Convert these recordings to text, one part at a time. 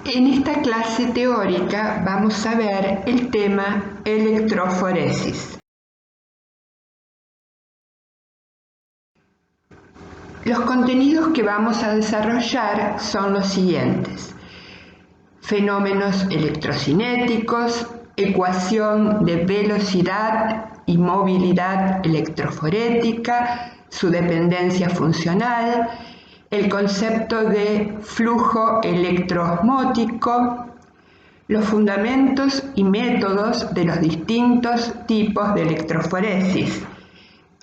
En esta clase teórica vamos a ver el tema electroforesis. Los contenidos que vamos a desarrollar son los siguientes: fenómenos electrocinéticos, ecuación de velocidad y movilidad electroforética, su dependencia funcional, el concepto de flujo electroosmótico, los fundamentos y métodos de los distintos tipos de electroforesis,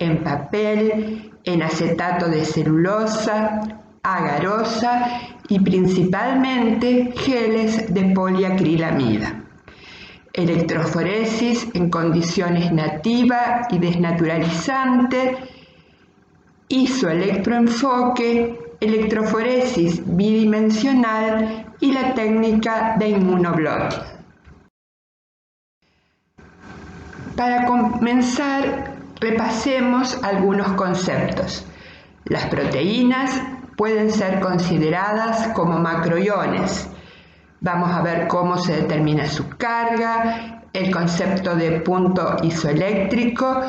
en papel, en acetato de celulosa, agarosa y principalmente geles de poliacrilamida. Electroforesis en condiciones nativa y desnaturalizante, isoelectroenfoque, electroforesis bidimensional y la técnica de inmunoblotting. Para comenzar, repasemos algunos conceptos. Las proteínas pueden ser consideradas como macroiones. Vamos a ver cómo se determina su carga, el concepto de punto isoeléctrico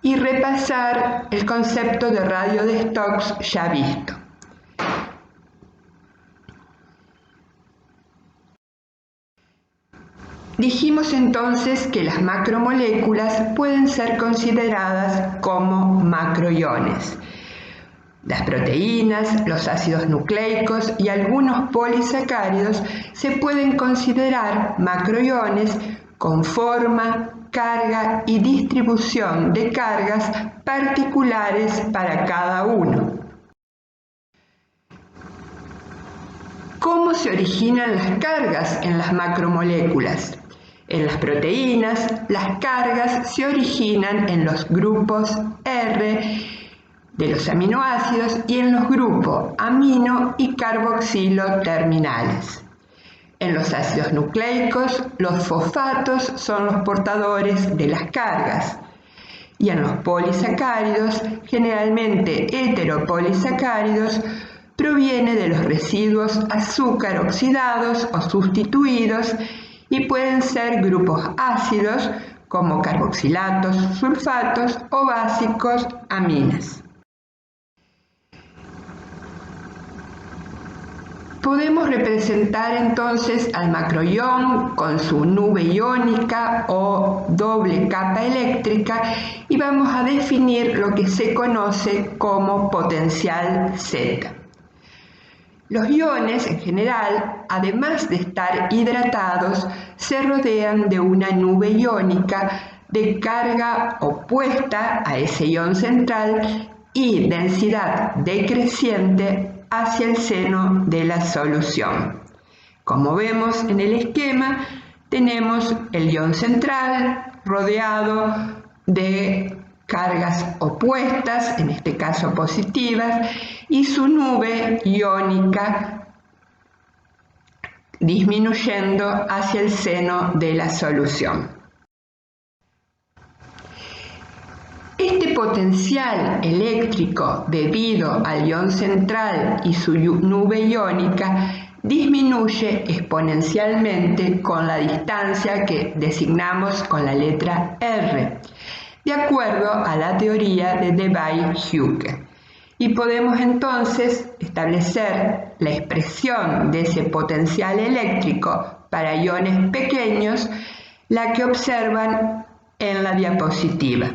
y repasar el concepto de radio de Stokes ya visto. Dijimos entonces que las macromoléculas pueden ser consideradas como macroiones. Las proteínas, los ácidos nucleicos y algunos polisacáridos se pueden considerar macroiones con forma, carga y distribución de cargas particulares para cada uno. ¿Cómo se originan las cargas en las macromoléculas? En las proteínas, las cargas se originan en los grupos R de los aminoácidos y en los grupos amino y carboxilo terminales. En los ácidos nucleicos, los fosfatos son los portadores de las cargas. Y en los polisacáridos, generalmente heteropolisacáridos, proviene de los residuos azúcar oxidados o sustituidos y pueden ser grupos ácidos como carboxilatos, sulfatos o básicos aminas. Podemos representar entonces al macroión con su nube iónica o doble capa eléctrica y vamos a definir lo que se conoce como potencial Z. Los iones en general, además de estar hidratados, se rodean de una nube iónica de carga opuesta a ese ion central y densidad decreciente hacia el seno de la solución. Como vemos en el esquema, tenemos el ion central rodeado de cargas opuestas, en este caso positivas, y su nube iónica disminuyendo hacia el seno de la solución. Este potencial eléctrico debido al ion central y su nube iónica disminuye exponencialmente con la distancia que designamos con la letra R, de acuerdo a la teoría de Debye-Hücke. Y podemos entonces establecer la expresión de ese potencial eléctrico para iones pequeños, la que observan en la diapositiva.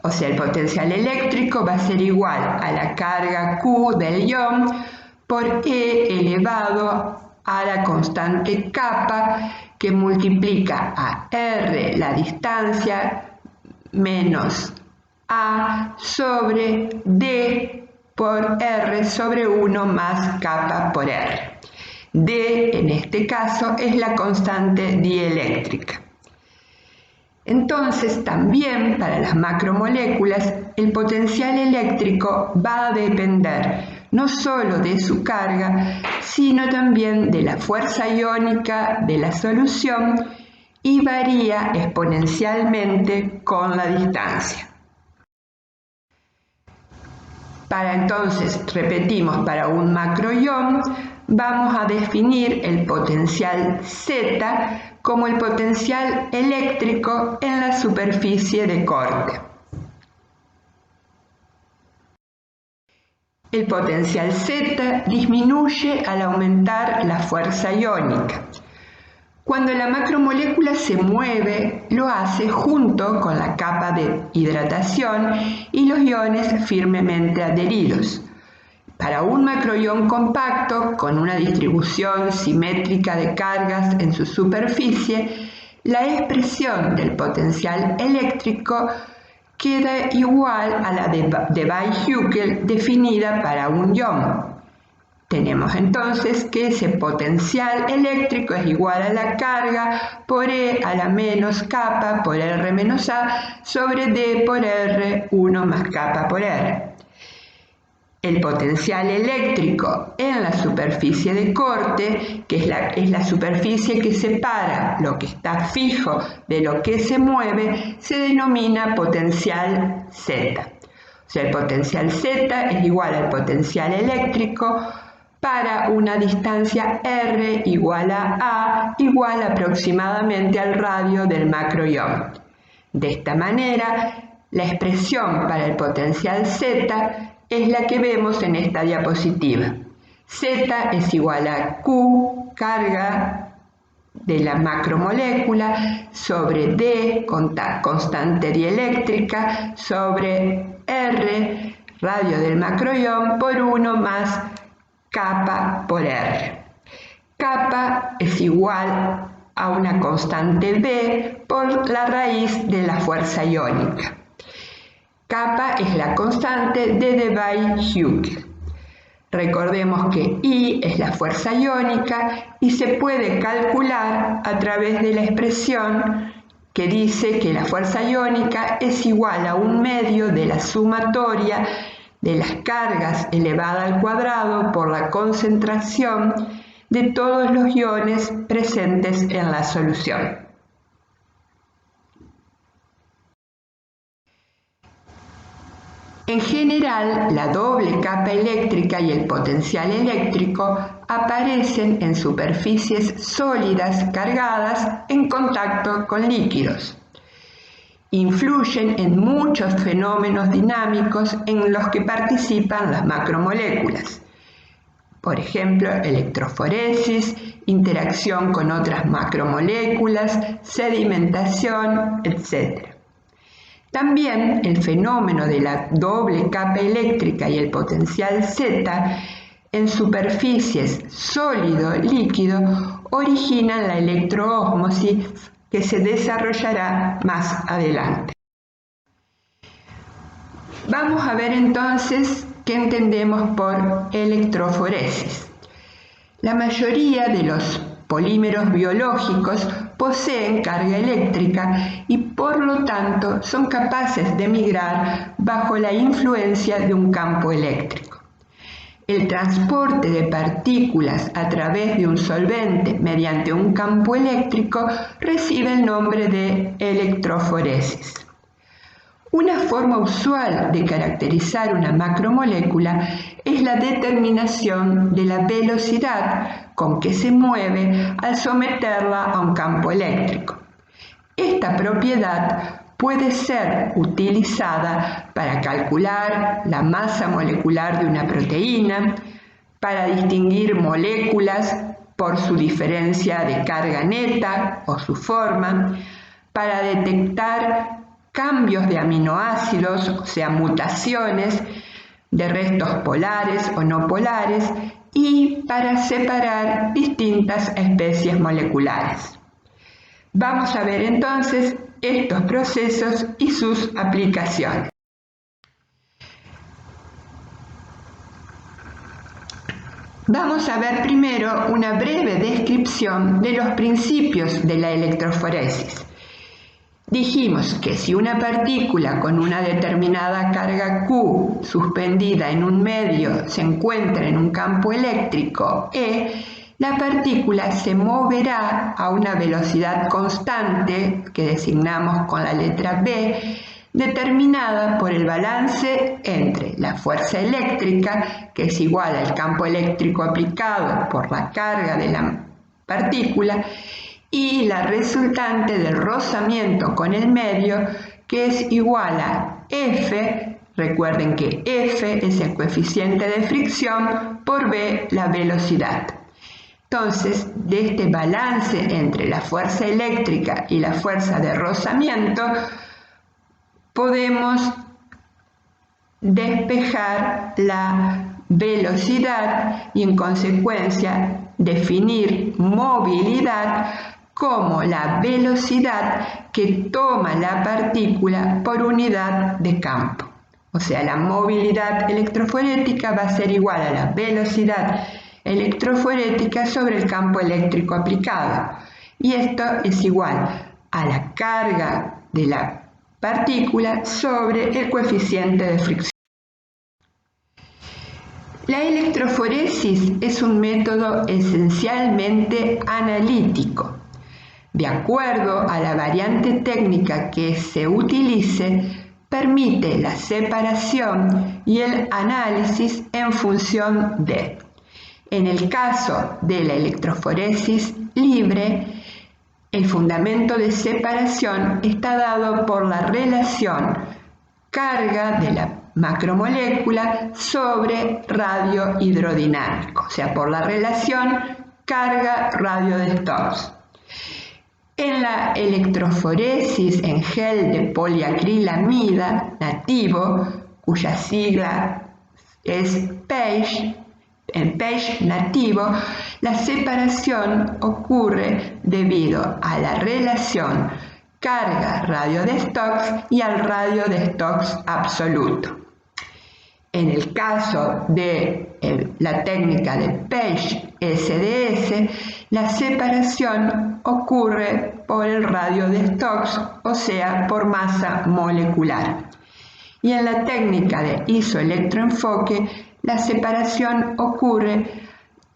O sea, el potencial eléctrico va a ser igual a la carga Q del ion por E elevado a la constante kappa que multiplica a R, la distancia, menos A sobre D por R sobre 1 más kappa por R. D, en este caso, es la constante dieléctrica. Entonces, también para las macromoléculas, el potencial eléctrico va a depender no solo de su carga, sino también de la fuerza iónica de la solución y varía exponencialmente con la distancia. Para entonces, repetimos, para un macroión vamos a definir el potencial Z como el potencial eléctrico en la superficie de corte. El potencial Z disminuye al aumentar la fuerza iónica. Cuando la macromolécula se mueve, lo hace junto con la capa de hidratación y los iones firmemente adheridos. Para un macroión compacto, con una distribución simétrica de cargas en su superficie, la expresión del potencial eléctrico queda igual a la de Debye-Hückel definida para un ion. Tenemos entonces que ese potencial eléctrico es igual a la carga por E a la menos kappa por R menos A sobre D por R 1 más kappa por R. El potencial eléctrico en la superficie de corte, que es la superficie que separa lo que está fijo de lo que se mueve, se denomina potencial Z. O sea, el potencial Z es igual al potencial eléctrico para una distancia R igual a igual aproximadamente al radio del macroión. De esta manera, la expresión para el potencial Z es la que vemos en esta diapositiva. Z es igual a Q, carga de la macromolécula, sobre D, constante dieléctrica, sobre R, radio del macroión, por 1 más kappa por R. Kappa es igual a una constante B por la raíz de la fuerza iónica. Kappa es la constante de Debye-Hückel. Recordemos que I es la fuerza iónica y se puede calcular a través de la expresión que dice que la fuerza iónica es igual a 1/2 de la sumatoria de las cargas elevada al cuadrado por la concentración de todos los iones presentes en la solución. En general, la doble capa eléctrica y el potencial eléctrico aparecen en superficies sólidas cargadas en contacto con líquidos. Influyen en muchos fenómenos dinámicos en los que participan las macromoléculas. Por ejemplo, electroforesis, interacción con otras macromoléculas, sedimentación, etc. También el fenómeno de la doble capa eléctrica y el potencial Z en superficies sólido-líquido originan la electroósmosis que se desarrollará más adelante. Vamos a ver entonces qué entendemos por electroforesis. La mayoría de los polímeros biológicos poseen carga eléctrica y por lo tanto son capaces de migrar bajo la influencia de un campo eléctrico. El transporte de partículas a través de un solvente mediante un campo eléctrico recibe el nombre de electroforesis. Una forma usual de caracterizar una macromolécula es la determinación de la velocidad con que se mueve al someterla a un campo eléctrico. Esta propiedad puede ser utilizada para calcular la masa molecular de una proteína, para distinguir moléculas por su diferencia de carga neta o su forma, para detectar cambios de aminoácidos, o sea, mutaciones de restos polares o no polares, y para separar distintas especies moleculares. Vamos a ver entonces estos procesos y sus aplicaciones. Vamos a ver primero una breve descripción de los principios de la electroforesis. Dijimos que si una partícula con una determinada carga Q suspendida en un medio se encuentra en un campo eléctrico E, la partícula se moverá a una velocidad constante, que designamos con la letra B, determinada por el balance entre la fuerza eléctrica, que es igual al campo eléctrico aplicado por la carga de la partícula, y la resultante del rozamiento con el medio, que es igual a F, recuerden que F es el coeficiente de fricción, por V la velocidad. Entonces, de este balance entre la fuerza eléctrica y la fuerza de rozamiento, podemos despejar la velocidad y en consecuencia definir movilidad como la velocidad que toma la partícula por unidad de campo. O sea, la movilidad electroforética va a ser igual a la velocidad electroforética sobre el campo eléctrico aplicado. Y esto es igual a la carga de la partícula sobre el coeficiente de fricción. La electroforesis es un método esencialmente analítico. De acuerdo a la variante técnica que se utilice, permite la separación y el análisis en función de, en el caso de la electroforesis libre, el fundamento de separación está dado por la relación carga de la macromolécula sobre radio hidrodinámico, o sea, por la relación carga-radio de Stokes. En la electroforesis en gel de poliacrilamida nativo, cuya sigla es PAGE, en PAGE nativo, la separación ocurre debido a la relación carga-radio de Stokes y al radio de Stokes absoluto. En el caso de la técnica de Page SDS, la separación ocurre por el radio de Stokes, o sea, por masa molecular. Y en la técnica de isoelectroenfoque, la separación ocurre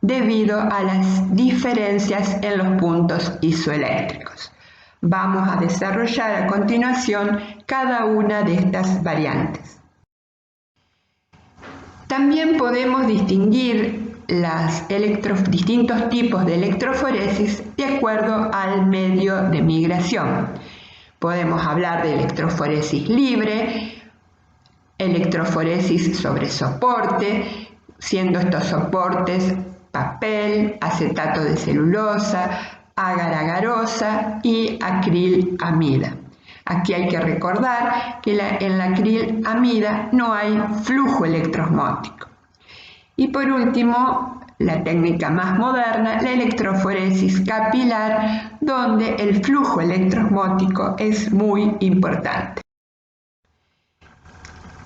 debido a las diferencias en los puntos isoeléctricos. Vamos a desarrollar a continuación cada una de estas variantes. También podemos distinguir los distintos tipos de electroforesis de acuerdo al medio de migración. Podemos hablar de electroforesis libre, electroforesis sobre soporte, siendo estos soportes papel, acetato de celulosa, agar-agarosa y acrilamida. Aquí hay que recordar que en la acrilamida no hay flujo electroosmótico. Y por último, la técnica más moderna, la electroforesis capilar, donde el flujo electroosmótico es muy importante.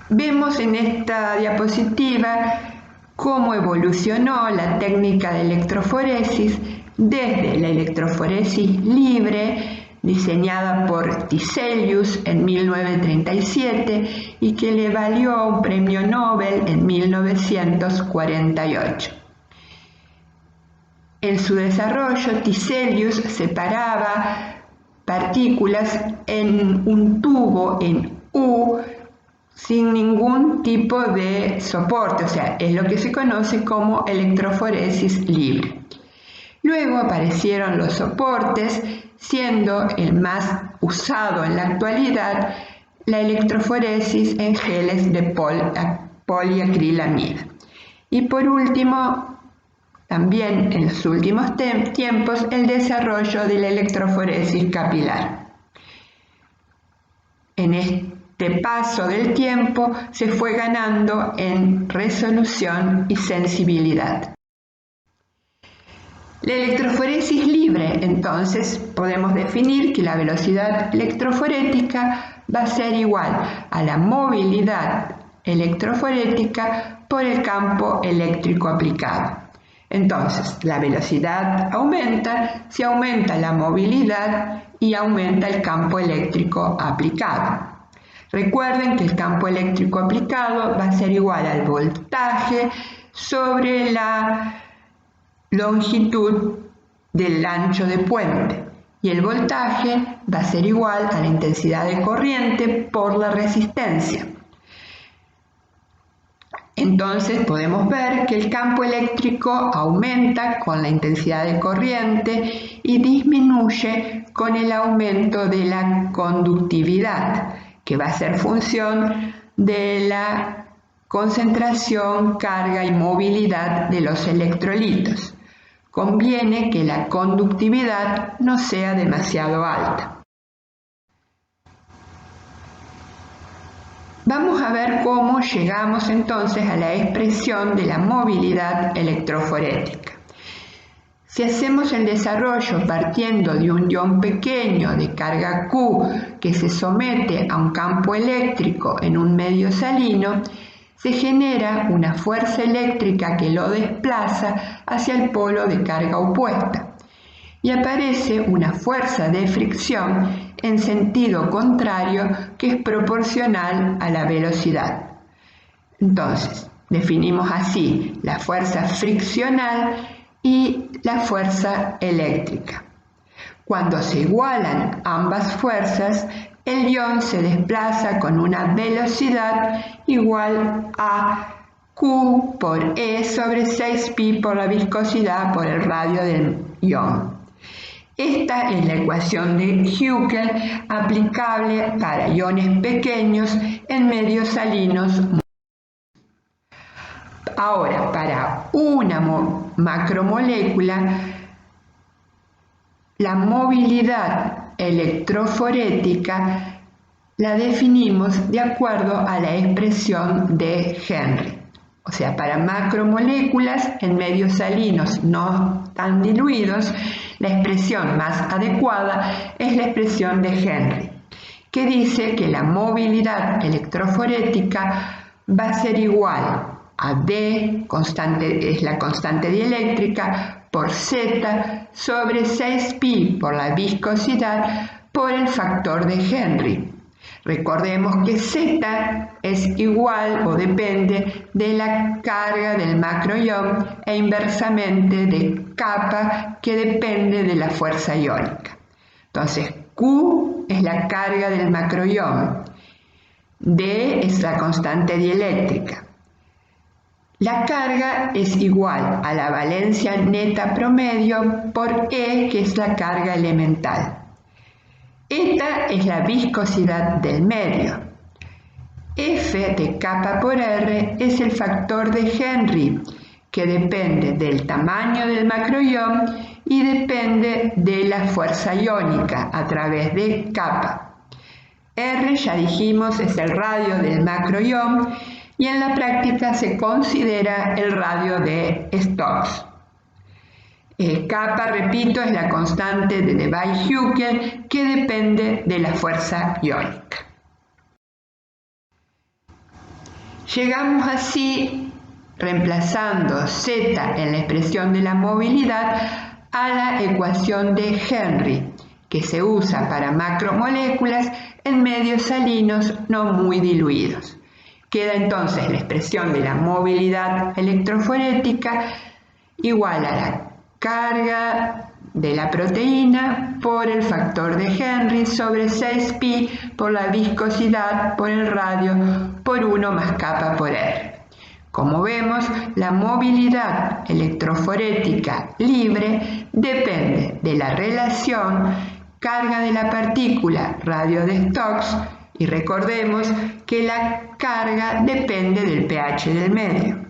Vemos en esta diapositiva cómo evolucionó la técnica de electroforesis desde la electroforesis libre, diseñada por Tiselius en 1937 y que le valió un premio Nobel en 1948. En su desarrollo, Tiselius separaba partículas en un tubo en U sin ningún tipo de soporte, o sea, es lo que se conoce como electroforesis libre. Luego aparecieron los soportes, siendo el más usado en la actualidad la electroforesis en geles de poliacrilamida. Y por último, también en los últimos tiempos, el desarrollo de la electroforesis capilar. En este paso del tiempo se fue ganando en resolución y sensibilidad. La electroforesis libre, entonces, podemos definir que la velocidad electroforética va a ser igual a la movilidad electroforética por el campo eléctrico aplicado. Entonces, la velocidad aumenta si aumenta la movilidad y aumenta el campo eléctrico aplicado. Recuerden que el campo eléctrico aplicado va a ser igual al voltaje sobre la longitud del ancho de puente, y el voltaje va a ser igual a la intensidad de corriente por la resistencia. Entonces podemos ver que el campo eléctrico aumenta con la intensidad de corriente y disminuye con el aumento de la conductividad, que va a ser función de la concentración, carga y movilidad de los electrolitos. Conviene que la conductividad no sea demasiado alta. Vamos a ver cómo llegamos entonces a la expresión de la movilidad electroforética. Si hacemos el desarrollo partiendo de un ion pequeño de carga Q que se somete a un campo eléctrico en un medio salino, se genera una fuerza eléctrica que lo desplaza hacia el polo de carga opuesta y aparece una fuerza de fricción en sentido contrario que es proporcional a la velocidad. Entonces, definimos así la fuerza friccional y la fuerza eléctrica. Cuando se igualan ambas fuerzas, el ion se desplaza con una velocidad igual a Q por E sobre 6pi por la viscosidad por el radio del ion. Esta es la ecuación de Huckel aplicable para iones pequeños en medios salinos. Ahora, para una macromolécula, la movilidad electroforética la definimos de acuerdo a la expresión de Henry. O sea, para macromoléculas en medios salinos no tan diluidos, la expresión más adecuada es la expresión de Henry, que dice que la movilidad electroforética va a ser igual a D, es la constante dieléctrica, por Z sobre 6pi por la viscosidad por el factor de Henry. Recordemos que Z es igual o depende de la carga del macroion e inversamente de kappa, que depende de la fuerza iónica. Entonces, Q es la carga del macroion, D es la constante dieléctrica. La carga es igual a la valencia neta promedio por E, que es la carga elemental. Eta es la viscosidad del medio. F de kappa por R es el factor de Henry, que depende del tamaño del macroion y depende de la fuerza iónica a través de kappa. R, ya dijimos, es el radio del macroion y en la práctica se considera el radio de Stokes. Kappa, repito, es la constante de Debye-Huckel que depende de la fuerza iónica. Llegamos así, reemplazando Z en la expresión de la movilidad, a la ecuación de Henry, que se usa para macromoléculas en medios salinos no muy diluidos. Queda entonces la expresión de la movilidad electroforética igual a la carga de la proteína por el factor de Henry sobre 6pi por la viscosidad por el radio por 1 más kappa por R. Como vemos, la movilidad electroforética libre depende de la relación carga de la partícula radio de Stokes y recordemos que la carga depende del pH del medio.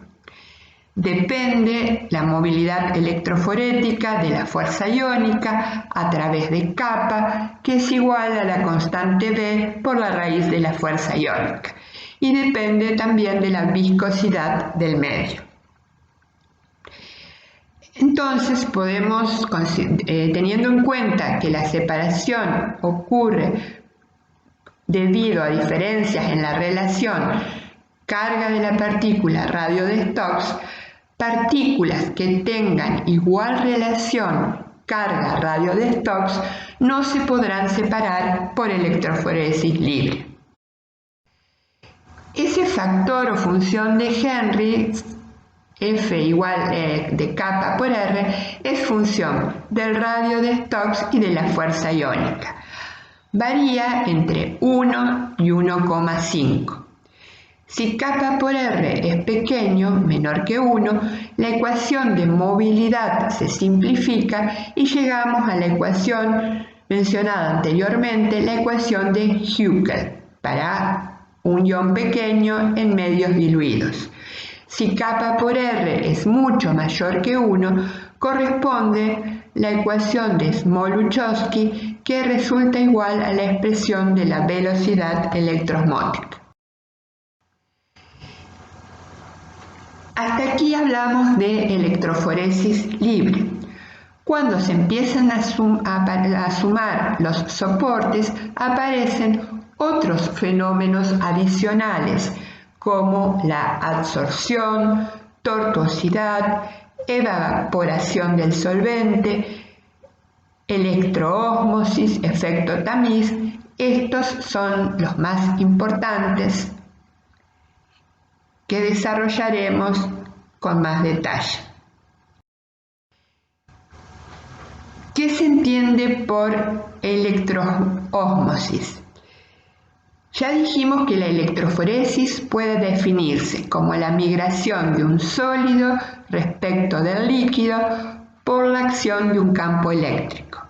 Depende la movilidad electroforética de la fuerza iónica a través de kappa, que es igual a la constante B por la raíz de la fuerza iónica, y depende también de la viscosidad del medio. Entonces podemos, teniendo en cuenta que la separación ocurre debido a diferencias en la relación carga de la partícula radio de Stokes, partículas que tengan igual relación carga radio de Stokes no se podrán separar por electroforesis libre. Ese factor o función de Henry F igual de kappa por R es función del radio de Stokes y de la fuerza iónica. Varía entre 1 y 1,5. Si kappa por R es pequeño, menor que 1, la ecuación de movilidad se simplifica y llegamos a la ecuación mencionada anteriormente, la ecuación de Huckel, para un ion pequeño en medios diluidos. Si kappa por R es mucho mayor que 1, corresponde la ecuación de Smoluchowski, que resulta igual a la expresión de la velocidad electrosmótica. Hasta aquí hablamos de electroforesis libre. Cuando se empiezan a sumar los soportes, aparecen otros fenómenos adicionales, como la adsorción, tortuosidad, evaporación del solvente, electroósmosis, efecto tamiz. Estos son los más importantes que desarrollaremos con más detalle. ¿Qué se entiende por electroósmosis? Ya dijimos que la electroforesis puede definirse como la migración de un sólido respecto del líquido por la acción de un campo eléctrico.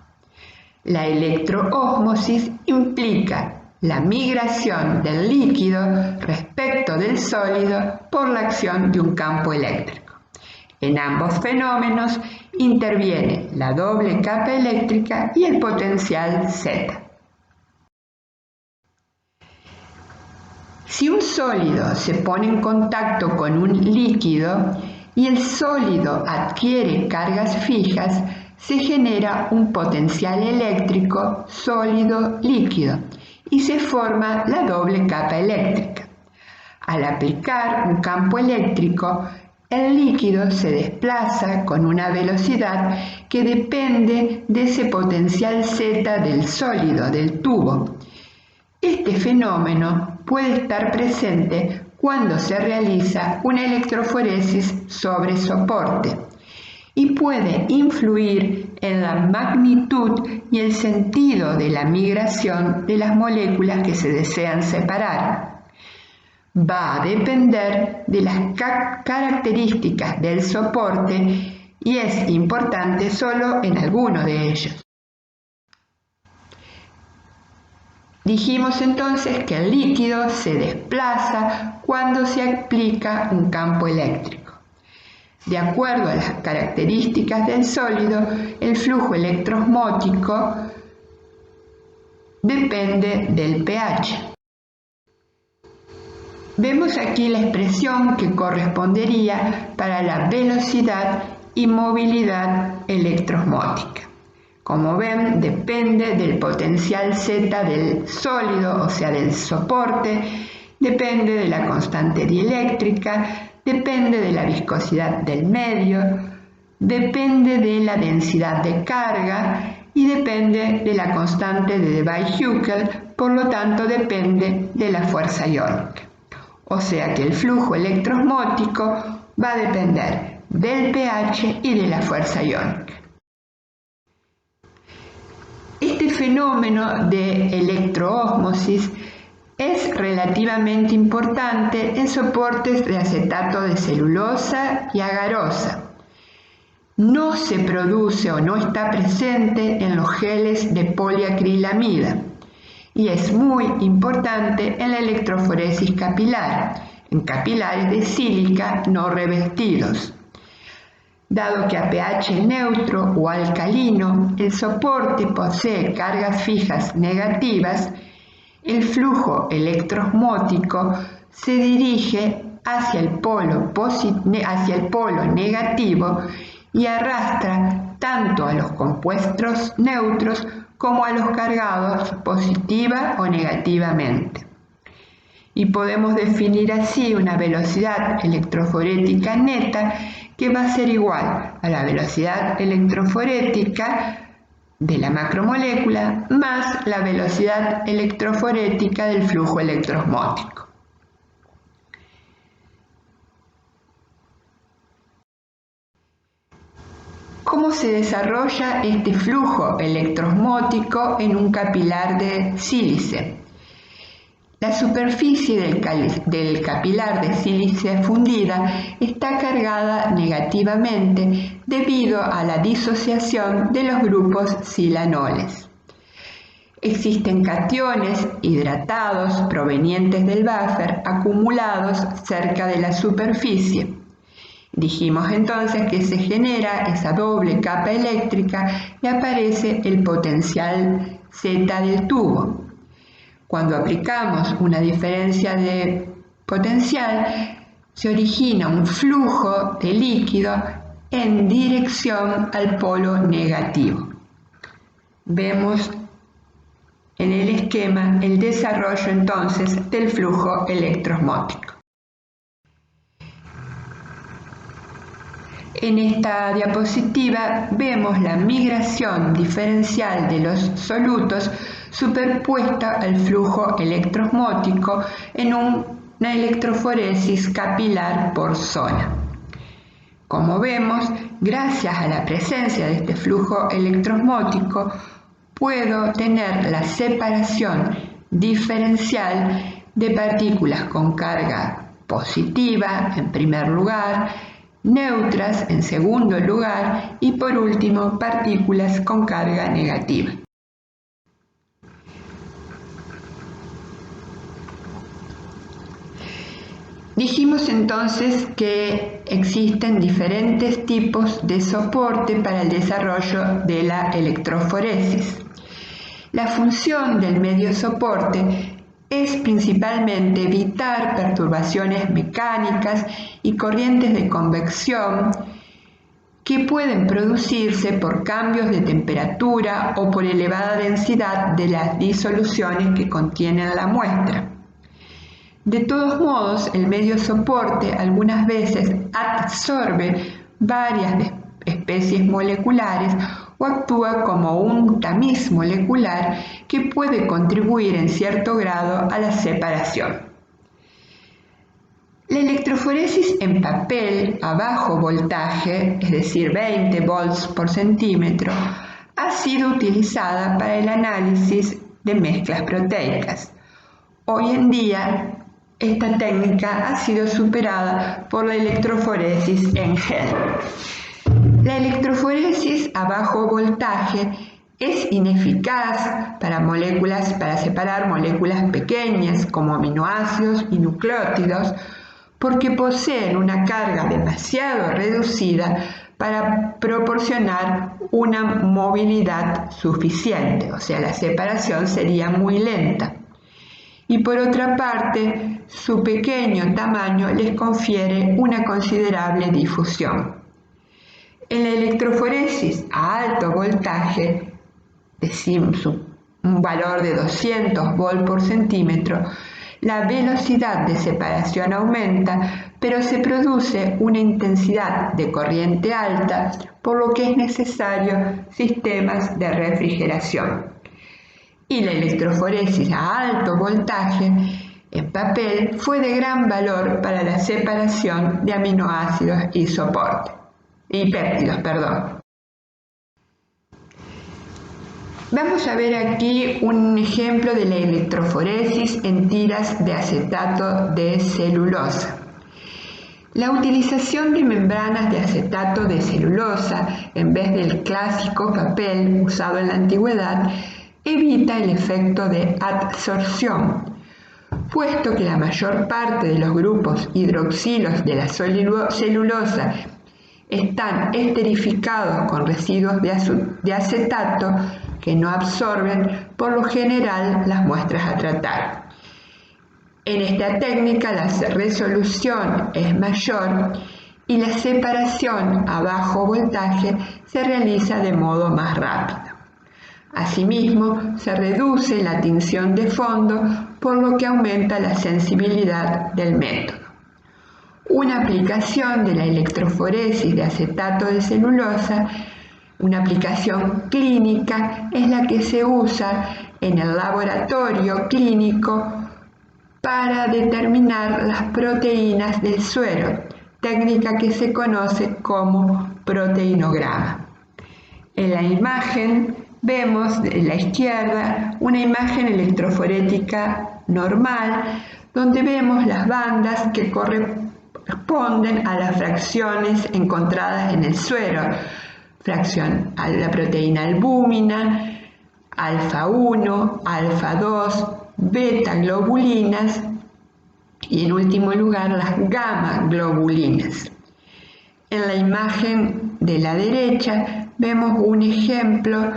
La electroósmosis implica la migración del líquido respecto del sólido por la acción de un campo eléctrico. En ambos fenómenos interviene la doble capa eléctrica y el potencial Z. Si un sólido se pone en contacto con un líquido y el sólido adquiere cargas fijas, se genera un potencial eléctrico sólido-líquido y se forma la doble capa eléctrica. Al aplicar un campo eléctrico, el líquido se desplaza con una velocidad que depende de ese potencial Z del sólido, del tubo. Este fenómeno puede estar presente cuando se realiza una electroforesis sobre soporte y puede influir en la magnitud y el sentido de la migración de las moléculas que se desean separar. Va a depender de las características del soporte y es importante solo en alguno de ellos. Dijimos entonces que el líquido se desplaza cuando se aplica un campo eléctrico. De acuerdo a las características del sólido, el flujo electroosmótico depende del pH. Vemos aquí la expresión que correspondería para la velocidad y movilidad electroosmótica. Como ven, depende del potencial Z del sólido, o sea, del soporte, depende de la constante dieléctrica, depende de la viscosidad del medio, depende de la densidad de carga y depende de la constante de Debye-Huckel, por lo tanto depende de la fuerza iónica. O sea que el flujo electroosmótico va a depender del pH y de la fuerza iónica. Este fenómeno de electroósmosis es relativamente importante en soportes de acetato de celulosa y agarosa. No se produce o no está presente en los geles de poliacrilamida y es muy importante en la electroforesis capilar, en capilares de sílica no revestidos. Dado que a pH neutro o alcalino el soporte posee cargas fijas negativas, el flujo electroosmótico se dirige hacia el polo negativo y arrastra tanto a los compuestos neutros como a los cargados positiva o negativamente. Y podemos definir así una velocidad electroforética neta que va a ser igual a la velocidad electroforética de la macromolécula más la velocidad electroforética del flujo electroosmótico. ¿Cómo se desarrolla este flujo electroosmótico en un capilar de sílice? La superficie del capilar de sílice fundida está cargada negativamente debido a la disociación de los grupos silanoles. Existen cationes hidratados provenientes del buffer acumulados cerca de la superficie. Dijimos entonces que se genera esa doble capa eléctrica y aparece el potencial Z del tubo. Cuando aplicamos una diferencia de potencial, se origina un flujo de líquido en dirección al polo negativo. Vemos en el esquema el desarrollo entonces del flujo electroosmótico. En esta diapositiva vemos la migración diferencial de los solutos superpuesta al flujo electroosmótico en una electroforesis capilar por zona. Como vemos, gracias a la presencia de este flujo electroosmótico, puedo tener la separación diferencial de partículas con carga positiva en primer lugar, neutras en segundo lugar y por último partículas con carga negativa. Dijimos entonces que existen diferentes tipos de soporte para el desarrollo de la electroforesis. La función del medio soporte es principalmente evitar perturbaciones mecánicas y corrientes de convección que pueden producirse por cambios de temperatura o por elevada densidad de las disoluciones que contienen la muestra. De todos modos, el medio soporte algunas veces absorbe varias especies moleculares o actúa como un tamiz molecular que puede contribuir en cierto grado a la separación. La electroforesis en papel a bajo voltaje, es decir, 20 volts por centímetro, ha sido utilizada para el análisis de mezclas proteicas. Hoy en día, esta técnica ha sido superada por la electroforesis en gel. La electroforesis a bajo voltaje es ineficaz para separar moléculas pequeñas como aminoácidos y nucleótidos porque poseen una carga demasiado reducida para proporcionar una movilidad suficiente, o sea, la separación sería muy lenta. Y por otra parte, su pequeño tamaño les confiere una considerable difusión. En la electroforesis a alto voltaje, decimos un valor de 200 volts por centímetro, la velocidad de separación aumenta, pero se produce una intensidad de corriente alta, por lo que es necesario sistemas de refrigeración. Y la electroforesis a alto voltaje en papel fue de gran valor para la separación de aminoácidos y péptidos. Vamos a ver aquí un ejemplo de la electroforesis en tiras de acetato de celulosa. La utilización de membranas de acetato de celulosa en vez del clásico papel usado en la antigüedad evita el efecto de adsorción, puesto que la mayor parte de los grupos hidroxilos de la celulosa están esterificados con residuos de acetato que no absorben por lo general las muestras a tratar. En esta técnica la resolución es mayor y la separación a bajo voltaje se realiza de modo más rápido. Asimismo, se reduce la tinción de fondo, por lo que aumenta la sensibilidad del método. Una aplicación de la electroforesis de acetato de celulosa, una aplicación clínica, es la que se usa en el laboratorio clínico para determinar las proteínas del suero, técnica que se conoce como proteinograma. En la imagen vemos en la izquierda una imagen electroforética normal donde vemos las bandas que corresponden a las fracciones encontradas en el suero, fracción a la proteína albúmina, alfa 1, alfa 2, beta globulinas y en último lugar las gamma globulinas. En la imagen de la derecha vemos un ejemplo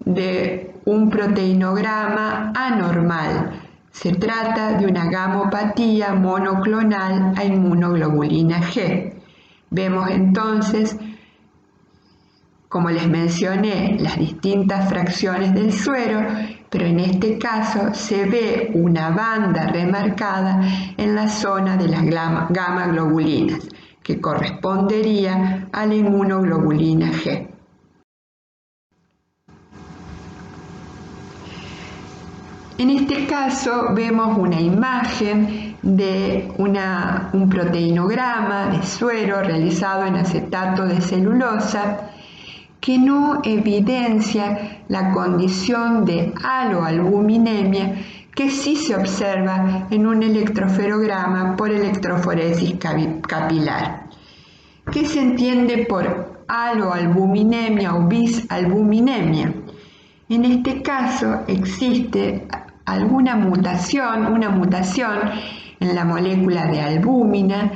de un proteinograma anormal. Se trata de una gamopatía monoclonal a inmunoglobulina G. Vemos entonces, como les mencioné, las distintas fracciones del suero, pero en este caso se ve una banda remarcada en la zona de las gamma globulinas, que correspondería a la inmunoglobulina G. En este caso vemos una imagen de un proteinograma de suero realizado en acetato de celulosa que no evidencia la condición de aloalbuminemia que sí se observa en un electroferograma por electroforesis capilar. ¿Qué se entiende por aloalbuminemia o bisalbuminemia? En este caso existe una mutación en la molécula de albúmina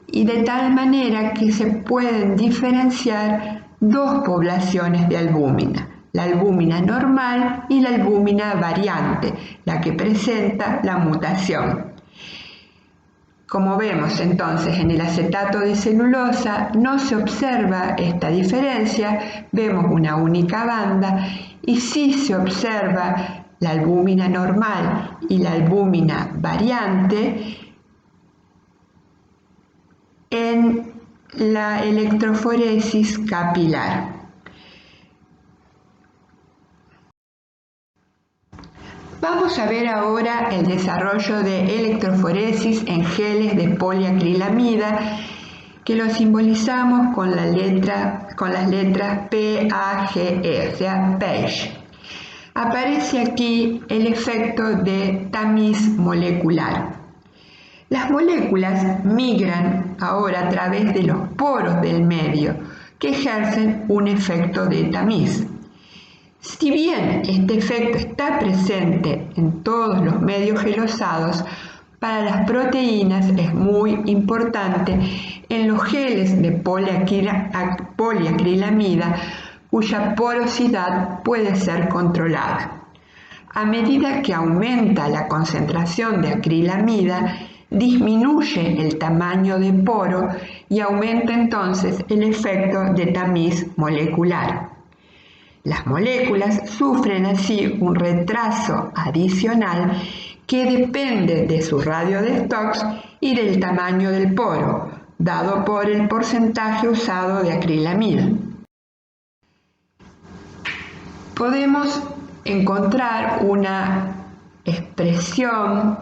y de tal manera que se pueden diferenciar dos poblaciones de albúmina, la albúmina normal y la albúmina variante, la que presenta la mutación. Como vemos entonces en el acetato de celulosa no se observa esta diferencia, vemos una única banda y sí se observa la albúmina normal y la albúmina variante en la electroforesis capilar. Vamos a ver ahora el desarrollo de electroforesis en geles de poliacrilamida que lo simbolizamos con las letras PAGE, o sea, PAGE. Aparece aquí el efecto de tamiz molecular. Las moléculas migran ahora a través de los poros del medio que ejercen un efecto de tamiz. Si bien este efecto está presente en todos los medios gelosados, para las proteínas es muy importante en los geles de poliacrilamida cuya porosidad puede ser controlada. A medida que aumenta la concentración de acrilamida, disminuye el tamaño de poro y aumenta entonces el efecto de tamiz molecular. Las moléculas sufren así un retraso adicional que depende de su radio de Stokes y del tamaño del poro, dado por el porcentaje usado de acrilamida. Podemos encontrar una expresión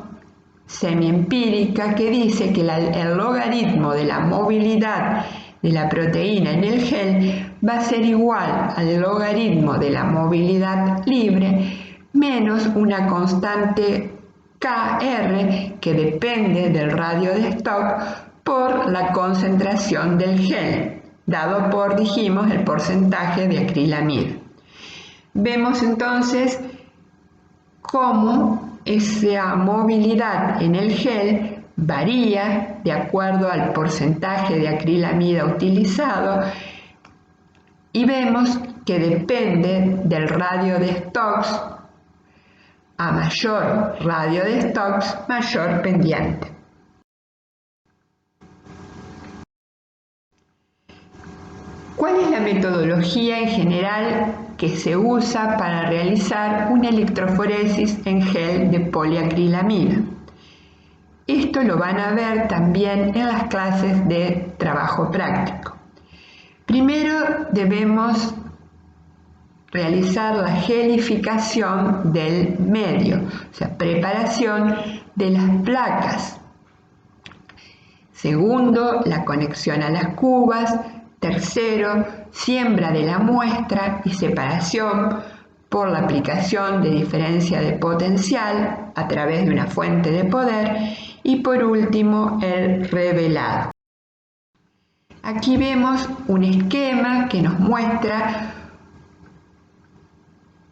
semiempírica que dice que el logaritmo de la movilidad de la proteína en el gel va a ser igual al logaritmo de la movilidad libre menos una constante Kr que depende del radio de Stokes por la concentración del gel, dado por, dijimos, el porcentaje de acrilamida. Vemos entonces cómo esa movilidad en el gel varía de acuerdo al porcentaje de acrilamida utilizado y vemos que depende del radio de Stokes. A mayor radio de Stokes, mayor pendiente. ¿Cuál es la metodología en general que se usa para realizar una electroforesis en gel de poliacrilamida? Esto lo van a ver también en las clases de trabajo práctico. Primero debemos realizar la gelificación del medio, o sea, preparación de las placas. Segundo, la conexión a las cubas. Tercero, siembra de la muestra y separación por la aplicación de diferencia de potencial a través de una fuente de poder. Y por último, el revelado. Aquí vemos un esquema que nos muestra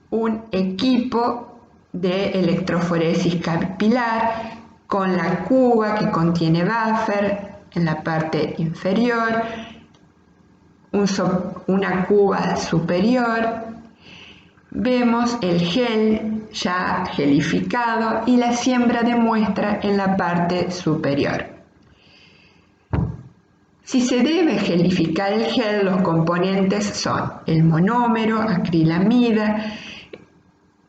un equipo de electroforesis capilar con la cuba que contiene buffer en la parte inferior, una cuba superior. Vemos el gel ya gelificado y la siembra de muestra en la parte superior. Si se debe gelificar el gel, los componentes son el monómero, acrilamida,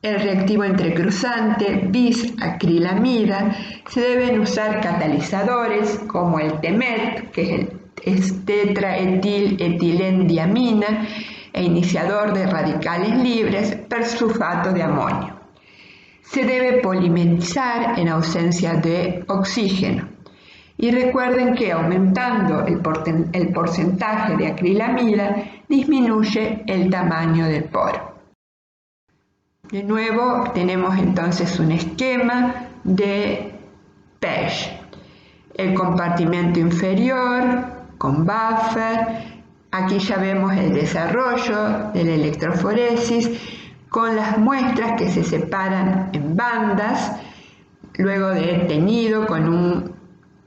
el reactivo entrecruzante, bis-acrilamida. Se deben usar catalizadores como el TEMET, que es tetraetiletilendiamina, e iniciador de radicales libres, persulfato de amonio. Se debe polimerizar en ausencia de oxígeno. Y recuerden que aumentando el porcentaje de acrilamida disminuye el tamaño del poro. De nuevo tenemos entonces un esquema de Page. El compartimento inferior con buffer. Aquí ya vemos el desarrollo de la electroforesis con las muestras que se separan en bandas, luego de teñido con un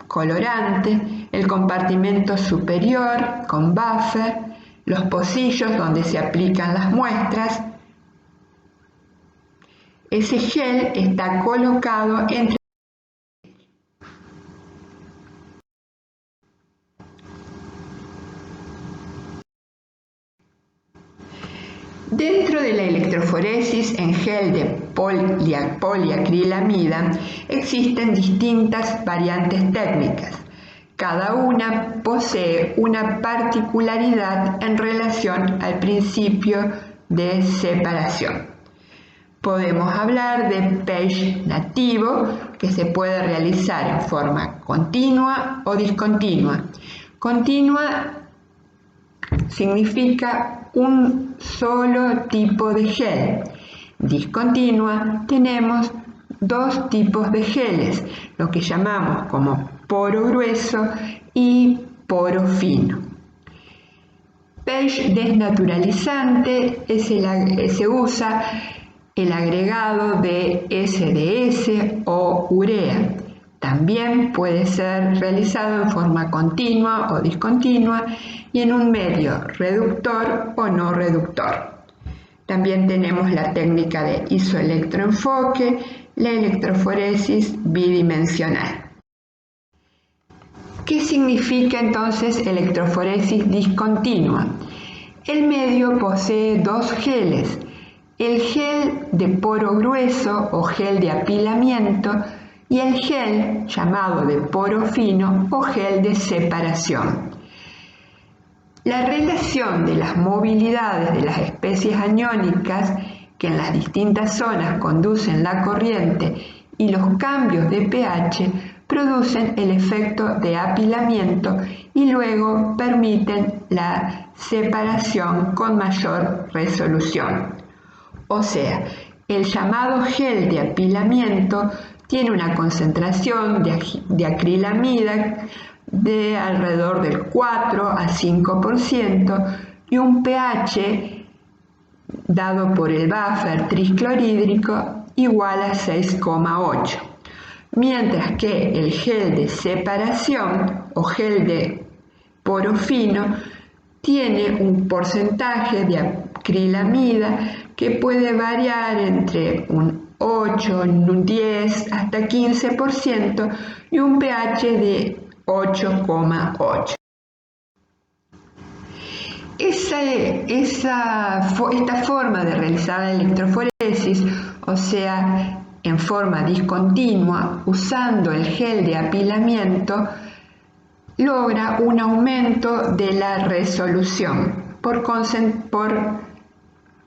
colorante, el compartimento superior con buffer, los pocillos donde se aplican las muestras. Ese gel está colocado entre Dentro de la electroforesis en gel de poliacrilamida existen distintas variantes técnicas. Cada una posee una particularidad en relación al principio de separación. Podemos hablar de Page nativo, que se puede realizar en forma continua o discontinua. Continua significa un solo tipo de gel. Discontinua tenemos dos tipos de geles, lo que llamamos como poro grueso y poro fino. Page desnaturalizante se usa el agregado de SDS o urea. También puede ser realizado en forma continua o discontinua y en un medio reductor o no reductor. También tenemos la técnica de isoelectroenfoque, la electroforesis bidimensional. ¿Qué significa entonces electroforesis discontinua? El medio posee dos geles, el gel de poro grueso o gel de apilamiento y el gel llamado de poro fino o gel de separación. La relación de las movilidades de las especies aniónicas que en las distintas zonas conducen la corriente y los cambios de pH producen el efecto de apilamiento y luego permiten la separación con mayor resolución. O sea, el llamado gel de apilamiento tiene una concentración de acrilamida de alrededor del 4 a 5% y un pH dado por el buffer triclorhídrico igual a 6,8, mientras que el gel de separación o gel de poro fino tiene un porcentaje de acrilamida que puede variar entre un 8, un 10 hasta 15% y un pH de 8,8. Esta forma de realizar la electroforesis, o sea, en forma discontinua, usando el gel de apilamiento, logra un aumento de la resolución por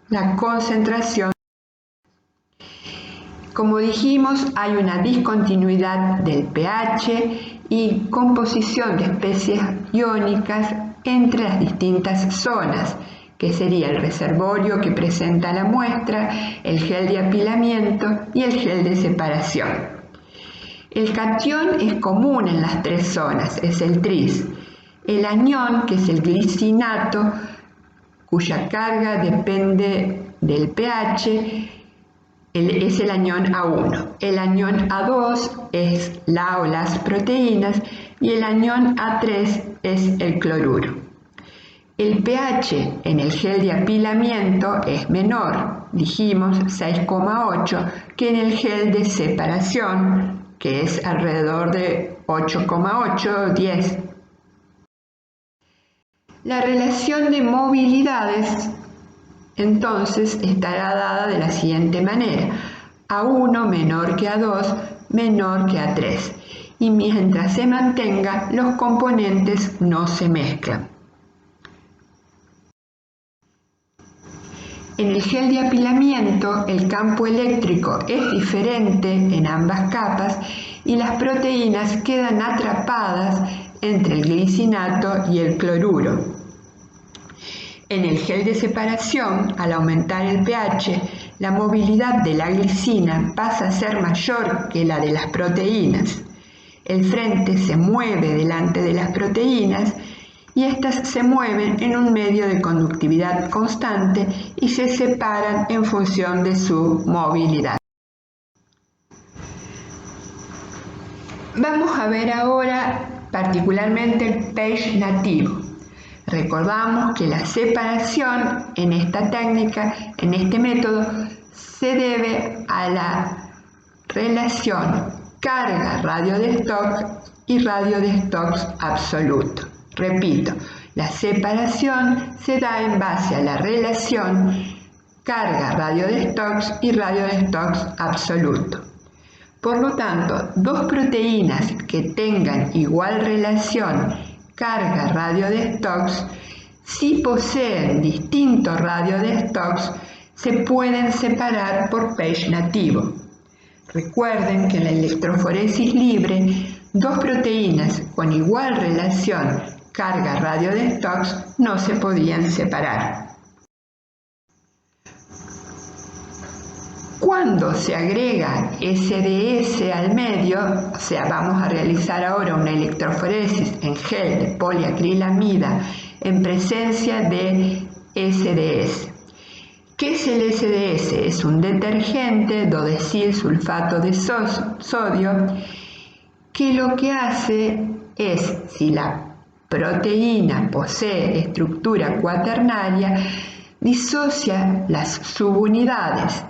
la concentración. Como dijimos, hay una discontinuidad del pH y composición de especies iónicas entre las distintas zonas, que sería el reservorio que presenta la muestra, el gel de apilamiento y el gel de separación. El catión es común en las tres zonas, es el tris. El anión, que es el glicinato, cuya carga depende del pH, es el anión A1. El anión A2 es la o las proteínas y el anión A3 es el cloruro. El pH en el gel de apilamiento es menor, dijimos 6,8, que en el gel de separación, que es alrededor de 8,8 o 10. La relación de movilidades entonces estará dada de la siguiente manera: A1 menor que A2 menor que A3, y mientras se mantenga, los componentes no se mezclan. En el gel de apilamiento, el campo eléctrico es diferente en ambas capas y las proteínas quedan atrapadas entre el glicinato y el cloruro. En el gel de separación, al aumentar el pH, la movilidad de la glicina pasa a ser mayor que la de las proteínas. El frente se mueve delante de las proteínas y éstas se mueven en un medio de conductividad constante y se separan en función de su movilidad. Vamos a ver ahora particularmente el pH nativo. Recordamos que la separación en esta técnica, en este método, se debe a la relación carga radio de Stokes y radio de Stokes absoluto. Repito, la separación se da en base a la relación carga radio de Stokes y radio de Stokes absoluto. Por lo tanto, dos proteínas que tengan igual relación carga radio de Stokes, si poseen distintos radio de Stokes, se pueden separar por pH nativo. Recuerden que en la electroforesis libre, dos proteínas con igual relación carga radio de Stokes no se podían separar. Cuando se agrega SDS al medio, o sea, vamos a realizar ahora una electroforesis en gel de poliacrilamida en presencia de SDS. ¿Qué es el SDS? Es un detergente dodesil sulfato de sodio que lo que hace es, si la proteína posee estructura cuaternaria, disocia las subunidades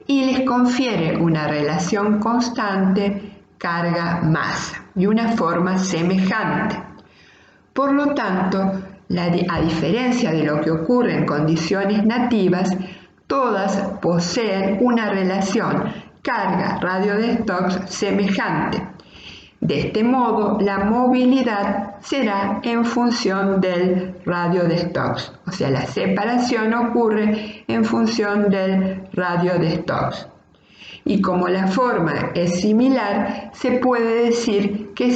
y les confiere una relación constante carga-masa y una forma semejante. Por lo tanto, a diferencia de lo que ocurre en condiciones nativas, todas poseen una relación carga-radio de Stokes semejante. De este modo, la movilidad será en función del radio de Stokes, o sea, la separación ocurre en función del radio de Stokes. Y como la forma es similar, se puede decir que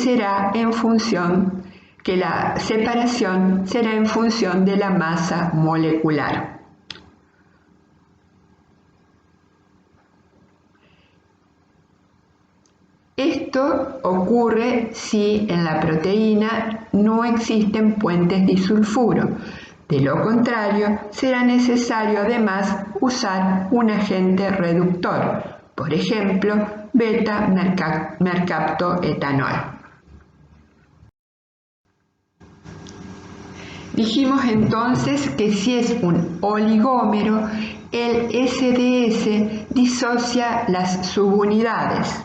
la separación será en función de la masa molecular. Esto ocurre si en la proteína no existen puentes disulfuro. De lo contrario, será necesario además usar un agente reductor, por ejemplo, beta-mercaptoetanol. Dijimos entonces que si es un oligómero, el SDS disocia las subunidades.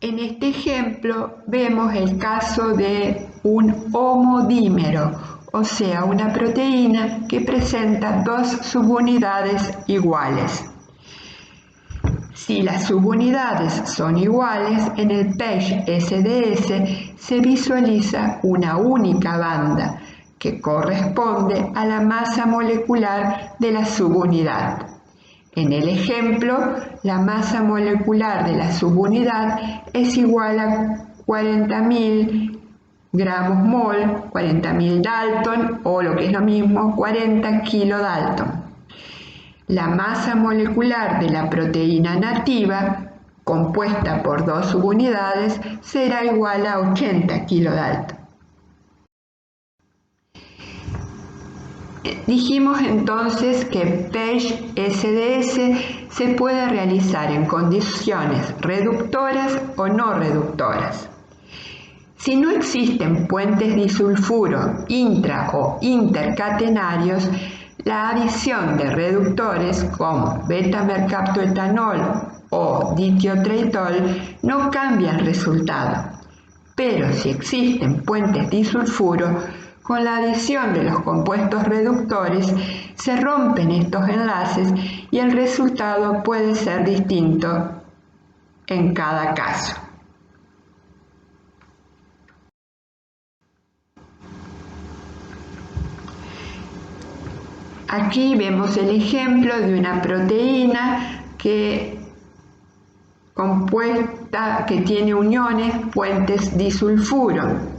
En este ejemplo vemos el caso de un homodímero, o sea, una proteína que presenta dos subunidades iguales. Si las subunidades son iguales, en el pH SDS se visualiza una única banda que corresponde a la masa molecular de la subunidad. En el ejemplo, la masa molecular de la subunidad es igual a 40.000 gramos mol, 40.000 Dalton o lo que es lo mismo, 40 kilodalton. La masa molecular de la proteína nativa, compuesta por 2 subunidades, será igual a 80 kilodalton. Dijimos entonces que PEG-SDS se puede realizar en condiciones reductoras o no reductoras. Si no existen puentes disulfuro intra o intercatenarios, la adición de reductores como beta-mercaptoetanol o ditiotreitol no cambia el resultado. Pero si existen puentes disulfuro, con la adición de los compuestos reductores se rompen estos enlaces y el resultado puede ser distinto en cada caso. Aquí vemos el ejemplo de una proteína que tiene uniones puentes disulfuro.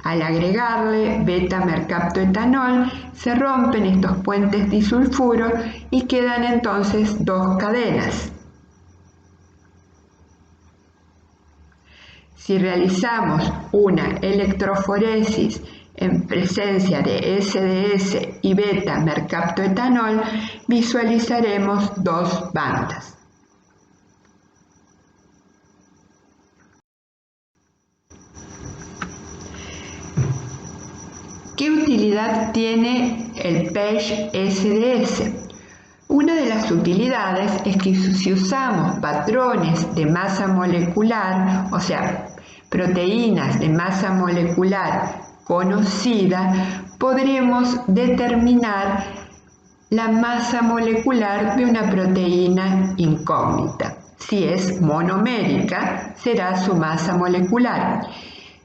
Al agregarle beta-mercaptoetanol se rompen estos puentes disulfuro y quedan entonces 2 cadenas. Si realizamos una electroforesis en presencia de SDS y beta-mercaptoetanol, visualizaremos 2 bandas. ¿Qué utilidad tiene el PEG-SDS? Una de las utilidades es que si usamos patrones de masa molecular, o sea, proteínas de masa molecular conocida, podremos determinar la masa molecular de una proteína incógnita. Si es monomérica, será su masa molecular.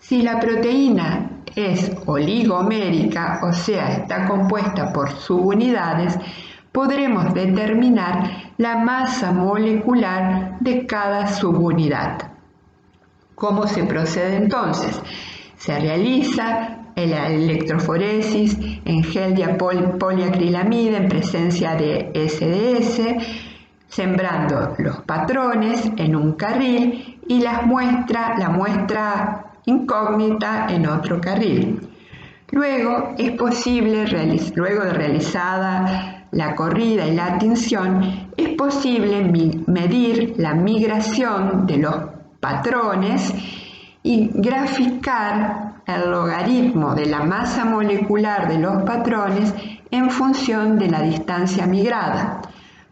Si la proteína es oligomérica, o sea, está compuesta por subunidades, podremos determinar la masa molecular de cada subunidad. ¿Cómo se procede entonces? Se realiza la electroforesis en gel de poliacrilamida en presencia de SDS, sembrando los patrones en un carril y la muestra incógnita en otro carril. Luego es posible, luego de realizada la corrida y la tinción, es posible medir la migración de los patrones y graficar el logaritmo de la masa molecular de los patrones en función de la distancia migrada.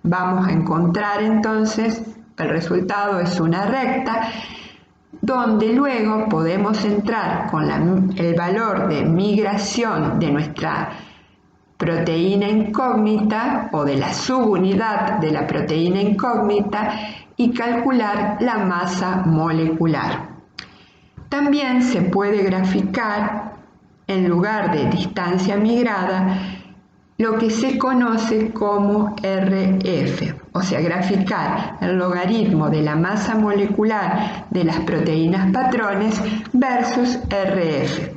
Vamos a encontrar entonces, el resultado es una recta, donde luego podemos entrar con el valor de migración de nuestra proteína incógnita o de la subunidad de la proteína incógnita y calcular la masa molecular. También se puede graficar, en lugar de distancia migrada, lo que se conoce como RF, o sea, graficar el logaritmo de la masa molecular de las proteínas patrones versus RF.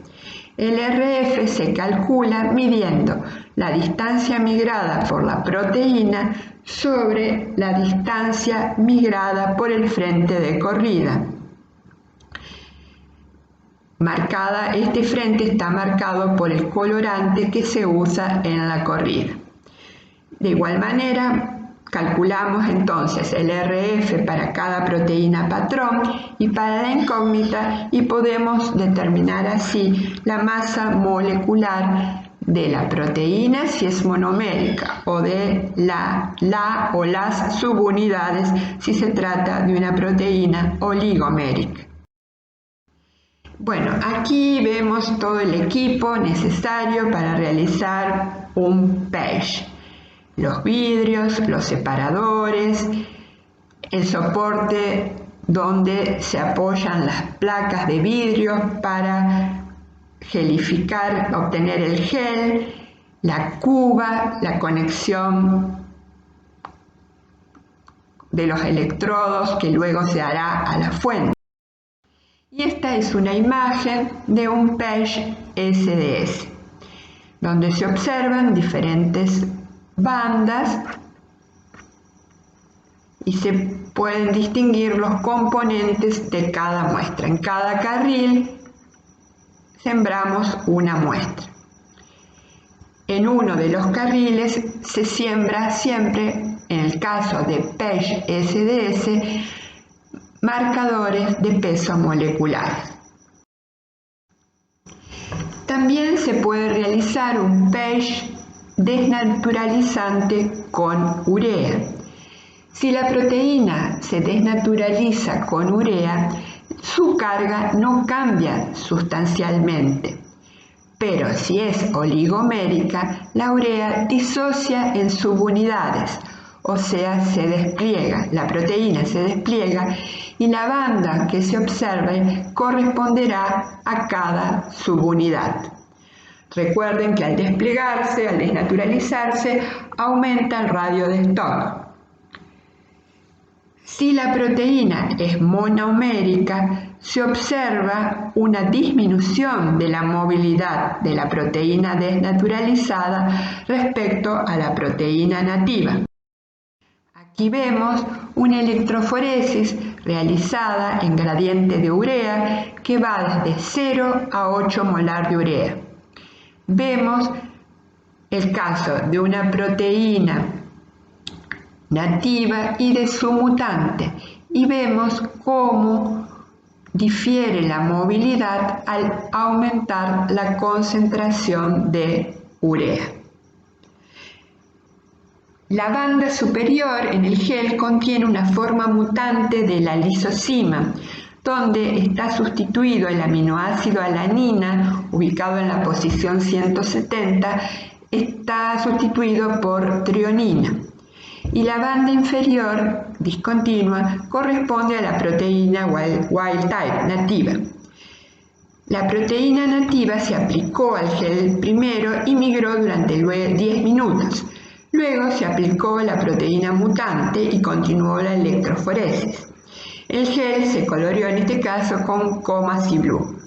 El RF se calcula midiendo la distancia migrada por la proteína sobre la distancia migrada por el frente de corrida. Este frente está marcado por el colorante que se usa en la corrida. De igual manera, calculamos entonces el RF para cada proteína patrón y para la incógnita y podemos determinar así la masa molecular de la proteína si es monomérica o de la o las subunidades si se trata de una proteína oligomérica. Bueno, aquí vemos todo el equipo necesario para realizar un PEG. Los vidrios, los separadores, el soporte donde se apoyan las placas de vidrio para gelificar, obtener el gel, la cuba, la conexión de los electrodos que luego se hará a la fuente. Y esta es una imagen de un PEG SDS, donde se observan diferentes bandas y se pueden distinguir los componentes de cada muestra. En cada carril sembramos una muestra. En uno de los carriles se siembra siempre, en el caso de PEG SDS, marcadores de peso molecular. También se puede realizar un PEG desnaturalizante con urea. Si la proteína se desnaturaliza con urea, su carga no cambia sustancialmente. Pero si es oligomérica, la urea disocia en subunidades, o sea, se despliega, la proteína se despliega y la banda que se observe corresponderá a cada subunidad. Recuerden que al desplegarse, al desnaturalizarse, aumenta el radio de Stokes. Si la proteína es monomérica, se observa una disminución de la movilidad de la proteína desnaturalizada respecto a la proteína nativa. Aquí vemos una electroforesis realizada en gradiente de urea que va desde 0 a 8 molar de urea. Vemos el caso de una proteína nativa y de su mutante y vemos cómo difiere la movilidad al aumentar la concentración de urea. La banda superior en el gel contiene una forma mutante de la lisosima, donde está sustituido el aminoácido alanina, ubicado en la posición 170, está sustituido por trionina. Y la banda inferior, discontinua, corresponde a la proteína wild type, nativa. La proteína nativa se aplicó al gel primero y migró durante 10 minutos. Luego se aplicó la proteína mutante y continuó la electroforesis. El gel se coloreó en este caso con comas y blue.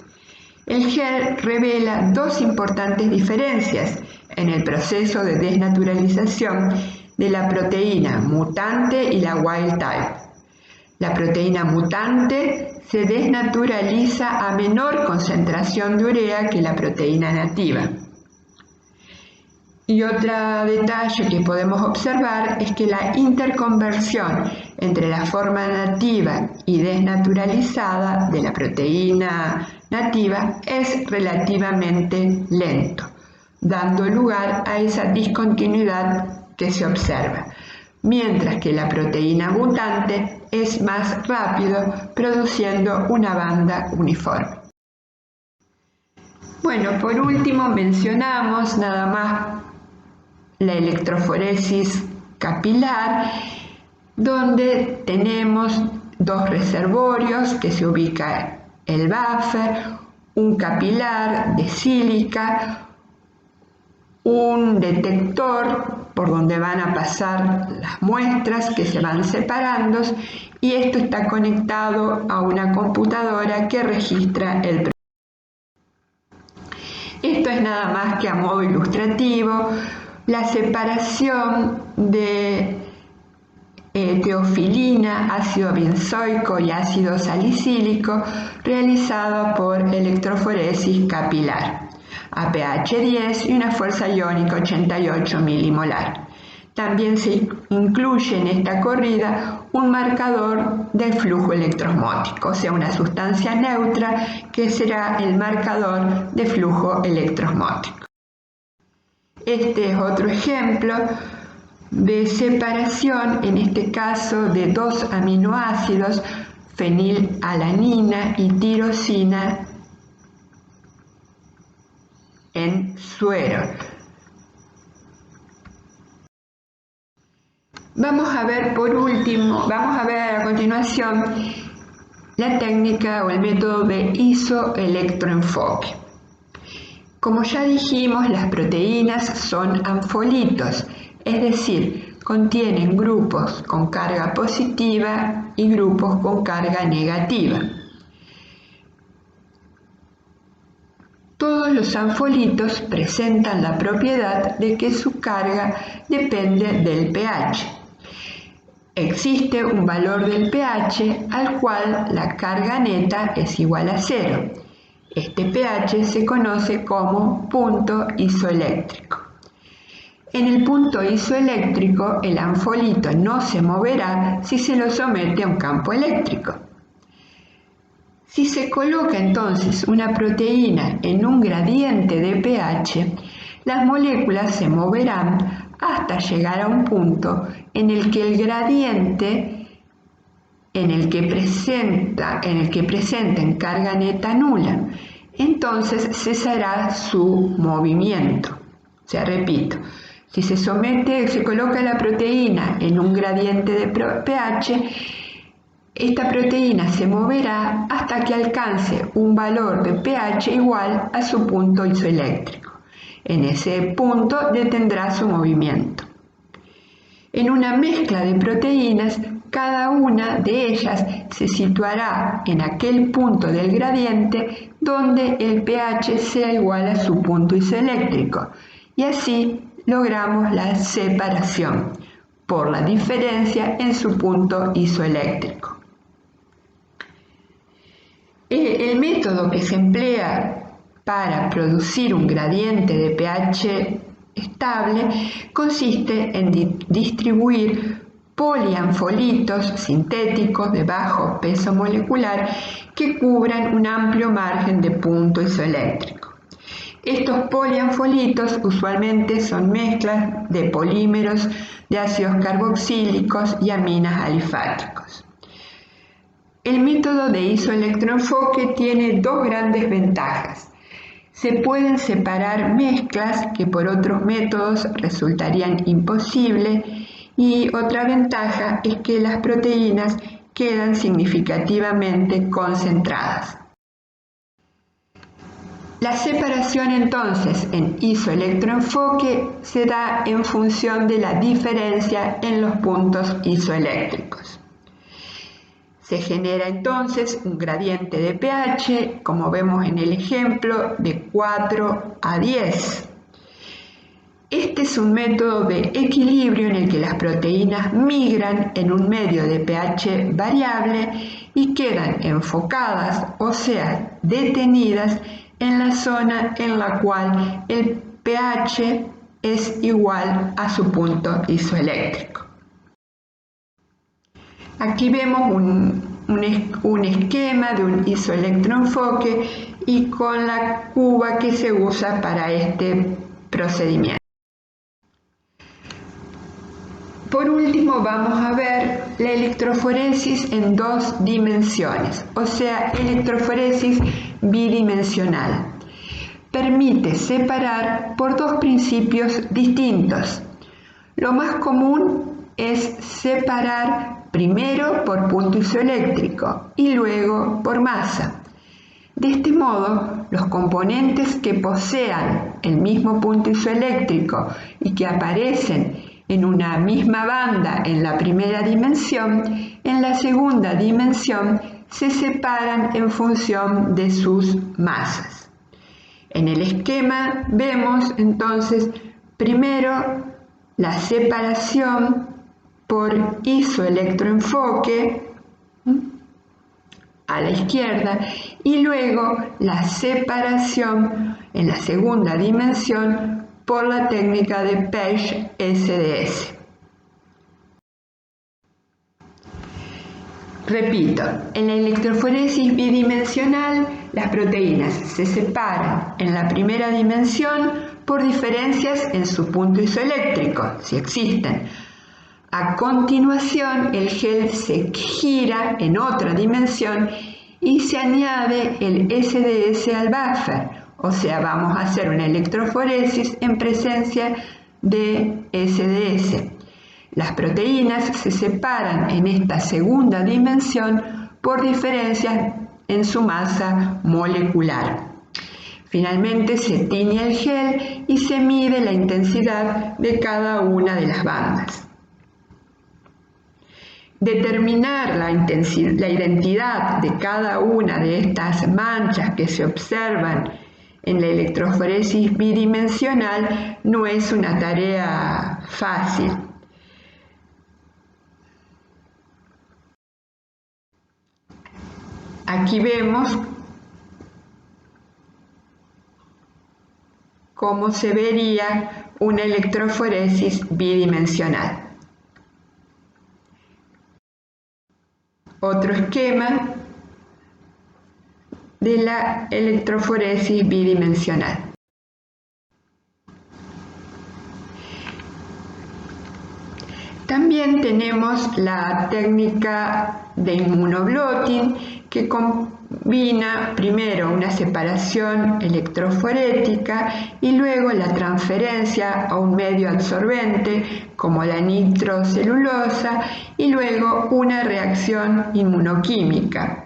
El gel revela dos importantes diferencias en el proceso de desnaturalización de la proteína mutante y la wild type. La proteína mutante se desnaturaliza a menor concentración de urea que la proteína nativa. Y otro detalle que podemos observar es que la interconversión entre la forma nativa y desnaturalizada de la proteína nativa es relativamente lento, dando lugar a esa discontinuidad que se observa, mientras que la proteína mutante es más rápido, produciendo una banda uniforme. Bueno, por último mencionamos nada más la electroforesis capilar, donde tenemos dos reservorios que se ubica el buffer, un capilar de sílica, un detector por donde van a pasar las muestras que se van separando, y esto está conectado a una computadora que registra el proceso. Esto es nada más que a modo ilustrativo la separación de teofilina, ácido benzoico y ácido salicílico realizada por electroforesis capilar a pH 10 y una fuerza iónica 88 milimolar. También se incluye en esta corrida un marcador del flujo electroosmótico, o sea, una sustancia neutra que será el marcador de flujo electroosmótico. Este es otro ejemplo de separación, en este caso de dos aminoácidos, fenilalanina y tirosina, en suero. Vamos a ver a continuación la técnica o el método de isoelectroenfoque. Como ya dijimos, las proteínas son anfolitos, es decir, contienen grupos con carga positiva y grupos con carga negativa. Todos los anfolitos presentan la propiedad de que su carga depende del pH. Existe un valor del pH al cual la carga neta es igual a 0. Este pH se conoce como punto isoeléctrico. En el punto isoeléctrico, el anfolito no se moverá si se lo somete a un campo eléctrico. Si se coloca entonces una proteína en un gradiente de pH, las moléculas se moverán hasta llegar a un punto en el que el gradiente en el que presenten carga neta nula. Entonces cesará su movimiento. O sea, repito, si se coloca la proteína en un gradiente de pH, esta proteína se moverá hasta que alcance un valor de pH igual a su punto isoeléctrico. En ese punto detendrá su movimiento. En una mezcla de proteínas, cada una de ellas se situará en aquel punto del gradiente donde el pH sea igual a su punto isoeléctrico, y así logramos la separación por la diferencia en su punto isoeléctrico. El método que se emplea para producir un gradiente de pH estable consiste en distribuir polianfolitos sintéticos de bajo peso molecular que cubran un amplio margen de punto isoeléctrico. Estos polianfolitos usualmente son mezclas de polímeros de ácidos carboxílicos y aminas alifáticos. El método de isoelectroenfoque tiene dos grandes ventajas. Se pueden separar mezclas que por otros métodos resultarían imposibles, y otra ventaja es que las proteínas quedan significativamente concentradas. La separación entonces en isoelectroenfoque se da en función de la diferencia en los puntos isoeléctricos. Se genera entonces un gradiente de pH, como vemos en el ejemplo, de 4 a 10. Este es un método de equilibrio en el que las proteínas migran en un medio de pH variable y quedan enfocadas, o sea, detenidas en la zona en la cual el pH es igual a su punto isoeléctrico. Aquí vemos un esquema de un isoelectroenfoque y con la cuba que se usa para este procedimiento. Por último, vamos a ver la electroforesis en dos dimensiones, o sea, electroforesis bidimensional. Permite separar por dos principios distintos. Lo más común es separar primero por punto isoeléctrico y luego por masa. De este modo, los componentes que posean el mismo punto isoeléctrico y que aparecen en una misma banda en la primera dimensión, en la segunda dimensión se separan en función de sus masas. En el esquema vemos entonces primero la separación por isoelectroenfoque a la izquierda y luego la separación en la segunda dimensión por la técnica de Page-SDS. Repito, en la electroforesis bidimensional las proteínas se separan en la primera dimensión por diferencias en su punto isoeléctrico, si existen. A continuación, el gel se gira en otra dimensión y se añade el SDS al buffer, o sea, vamos a hacer una electroforesis en presencia de SDS. Las proteínas se separan en esta segunda dimensión por diferencias en su masa molecular. Finalmente se tiñe el gel y se mide la intensidad de cada una de las bandas. Determinar la identidad de cada una de estas manchas que se observan en la electroforesis bidimensional no es una tarea fácil. Aquí vemos cómo se vería una electroforesis bidimensional. Otro esquema de la electroforesis bidimensional. También tenemos la técnica de inmunoblotting, que combina primero una separación electroforética y luego la transferencia a un medio absorbente como la nitrocelulosa y luego una reacción inmunoquímica.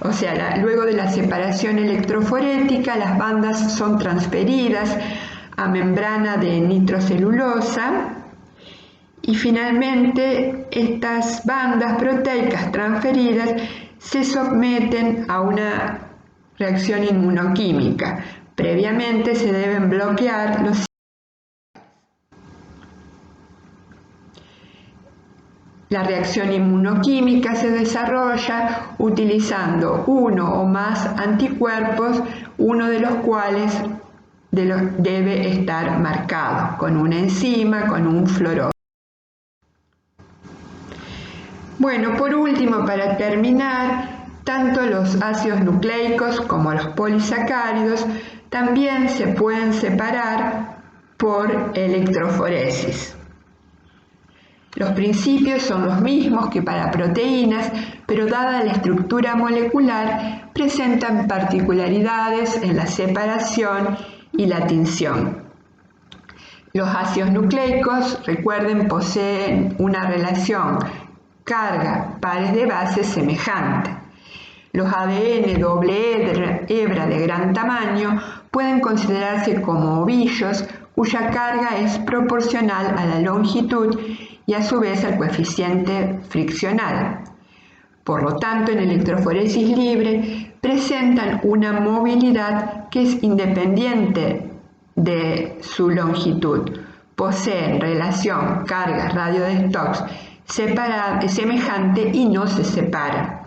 O sea, luego de la separación electroforética, las bandas son transferidas a membrana de nitrocelulosa y finalmente estas bandas proteicas transferidas se someten a una reacción inmunoquímica. Previamente se deben bloquear los. La reacción inmunoquímica se desarrolla utilizando uno o más anticuerpos, uno de los cuales debe estar marcado con una enzima, con un fluoruro. Bueno, por último, para terminar, tanto los ácidos nucleicos como los polisacáridos también se pueden separar por electroforesis. Los principios son los mismos que para proteínas, pero dada la estructura molecular, presentan particularidades en la separación y la tinción. Los ácidos nucleicos, recuerden, poseen una relación carga-pares de base semejante. Los ADN doble hebra de gran tamaño pueden considerarse como ovillos cuya carga es proporcional a la longitud y a su vez al coeficiente friccional. Por lo tanto, en electroforesis libre presentan una movilidad que es independiente de su longitud. Poseen relación carga-radio de Stokes semejante y no se separan.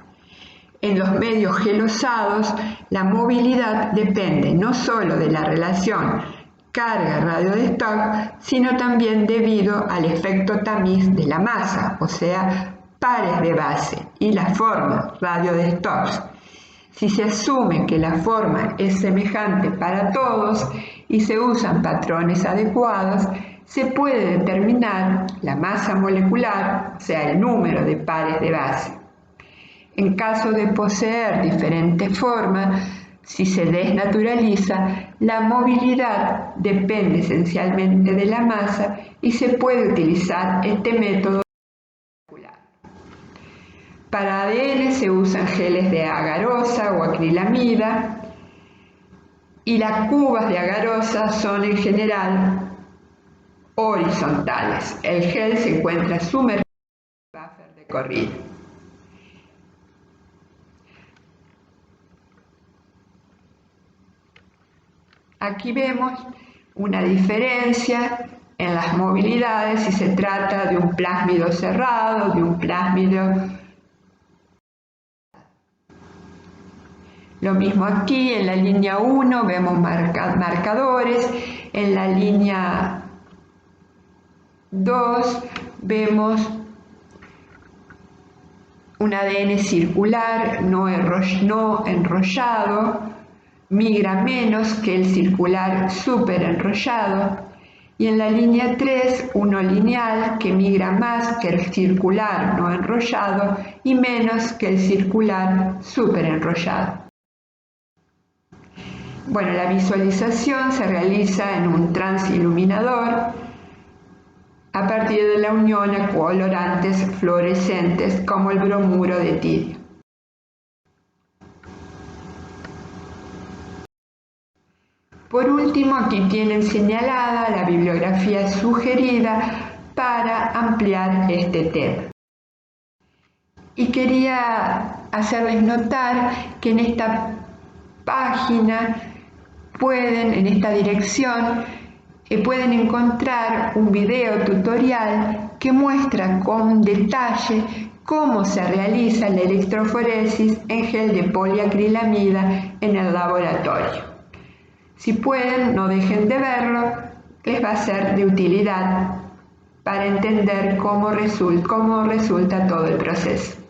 En los medios gelosados, la movilidad depende no solo de la relación carga-radio de Stokes, sino también debido al efecto tamiz de la masa, o sea, pares de base, y la forma, radio de Stokes. Si se asume que la forma es semejante para todos y se usan patrones adecuados, se puede determinar la masa molecular, o sea, el número de pares de base. En caso de poseer diferentes formas, si se desnaturaliza, la movilidad depende esencialmente de la masa y se puede utilizar este método. Para ADN se usan geles de agarosa o acrilamida y las cubas de agarosa son en general horizontales. El gel se encuentra sumergido en el buffer de corrido. Aquí vemos una diferencia en las movilidades si se trata de un plásmido cerrado, de un plásmido. Lo mismo aquí, en la línea 1 vemos marcadores, en la línea 2 vemos un ADN circular no enrollado, migra menos que el circular súper enrollado, y en la línea 3 uno lineal que migra más que el circular no enrollado y menos que el circular súper enrollado. Bueno, la visualización se realiza en un transiluminador a partir de la unión a colorantes fluorescentes como el bromuro de tirio. Por último, aquí tienen señalada la bibliografía sugerida para ampliar este tema. Y quería hacerles notar que en esta página en esta dirección, pueden encontrar un video tutorial que muestra con detalle cómo se realiza la electroforesis en gel de poliacrilamida en el laboratorio. Si pueden, no dejen de verlo, les va a ser de utilidad para entender cómo resulta todo el proceso.